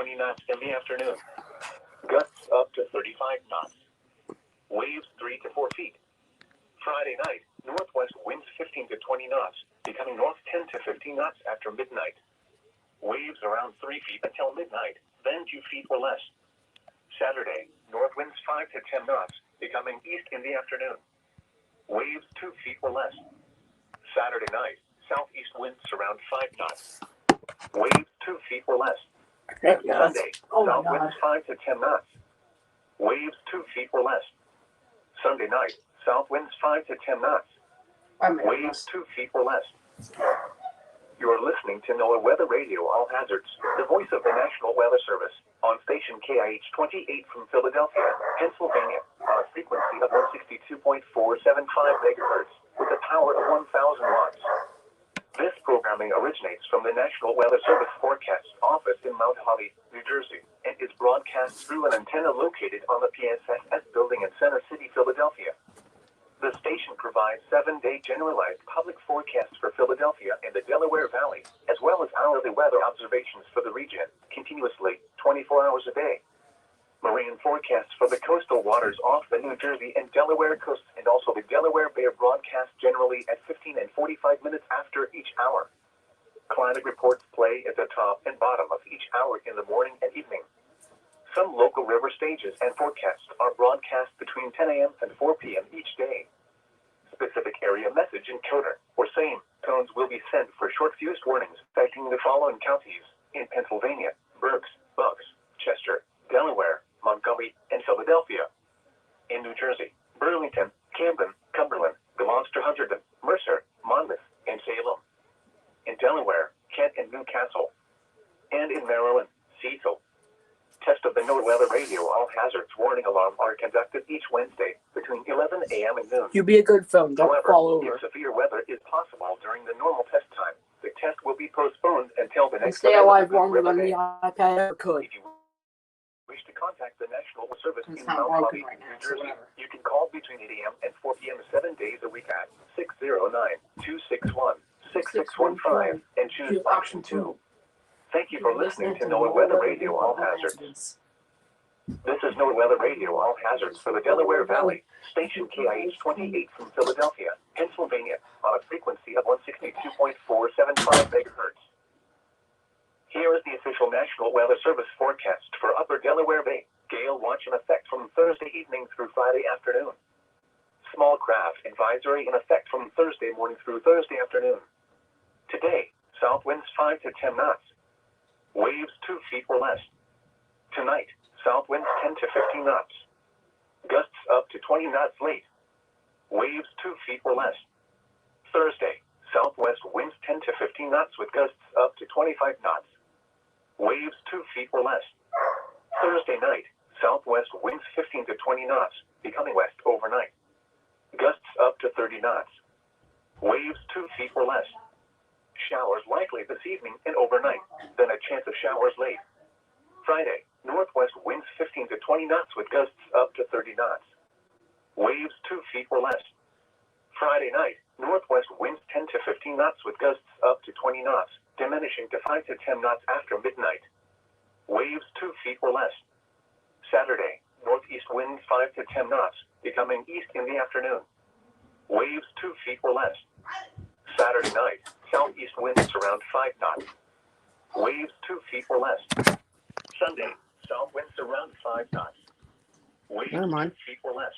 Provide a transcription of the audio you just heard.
20 knots in the afternoon. Gusts up to 35 knots. Waves 3 to 4 feet. Friday night, northwest winds 15 to 20 knots, becoming north 10 to 15 knots after midnight. Waves around 3 feet until midnight, then 2 feet or less. Saturday, north winds 5 to 10 knots, becoming east in the afternoon. Waves 2 feet or less. Saturday night, southeast winds around 5 knots. Waves 2 feet or less. Sunday, south winds 5 to 10 knots. Waves 2 feet or less. Sunday night, south winds 5 to 10 knots. Waves 2 feet or less. You are listening to NOAA Weather Radio All Hazards, the voice of the National Weather Service, on station KIH 28 from Philadelphia, Pennsylvania, on a frequency of 162.475 megahertz, with a power of 1,000 watts. This programming originates from the National Weather Service Forecast Office in Mount Holly, New Jersey, and is broadcast through an antenna located on the PSFS building in Center City, Philadelphia. The station provides 7-day generalized public forecasts for Philadelphia and the Delaware Valley, as well as hourly weather observations for the region, continuously, 24 hours a day. Marine forecasts for the coastal waters off the New Jersey and Delaware coasts and also the Delaware Bay are broadcast generally at 15 and 45 minutes after each hour. Climate reports play at the top and bottom of each hour in the morning and evening. Some local river stages and forecasts are broadcast between 10 a.m. and 4 p.m. each day. Specific area message encoder, or SAME, tones will be sent for short fused warnings affecting the following counties in Pennsylvania: Berks, Bucks, Chester, Delaware, Montgomery, and Philadelphia. In New Jersey, Burlington, Camden, Cumberland, Gloucester, Hunterdon, Mercer, Monmouth, and Salem. In Delaware, Kent and Newcastle. And in Maryland, Cecil. Tests of the NOAA Weather Radio All Hazards warning alarm are conducted each Wednesday between 11 a.m. and noon. You be a good film. Don't However, fall over. if severe weather is possible during the normal test time, the test will be postponed until the next Stay alive available longer than day. the iPad ever could. If you wish to contact the National Weather Service It's in not Mount working Holly, right now, New so Jersey, whatever. you can call between 8 a.m. and 4 p.m. 7 days a week at 609-261-6615 and choose option 2. Thank you for listening to NOAA Weather Radio All Hazards. This is NOAA Weather Radio All Hazards for the Delaware Valley, station KIH 28 from Philadelphia, Pennsylvania, on a frequency of 162.475 megahertz. Here is the official National Weather Service forecast for Upper Delaware Bay. Gale watch in effect from Thursday evening through Friday afternoon. Small craft advisory in effect from Thursday morning through Thursday afternoon. Today, south winds 5 to 10 knots. Waves 2 feet or less. Tonight, south winds 10 to 15 knots. Gusts up to 20 knots late. Waves 2 feet or less. Thursday, southwest winds 10 to 15 knots with gusts up to 25 knots. Waves 2 feet or less. Thursday night, southwest winds 15 to 20 knots, becoming west overnight. Gusts up to 30 knots. Waves 2 feet or less. Showers likely this evening and overnight, then a chance of showers late. Friday, northwest winds 15 to 20 knots with gusts up to 30 knots. Waves 2 feet or less. Friday night, northwest winds 10 to 15 knots with gusts up to 20 knots, diminishing to 5 to 10 knots after midnight. Waves 2 feet or less. Saturday, northeast winds 5 to 10 knots, becoming east in the afternoon. Waves 2 feet or less. Saturday night, southeast winds around 5 knots. Waves 2 feet or less. Sunday, south winds around 5 knots. Waves 2 feet or less.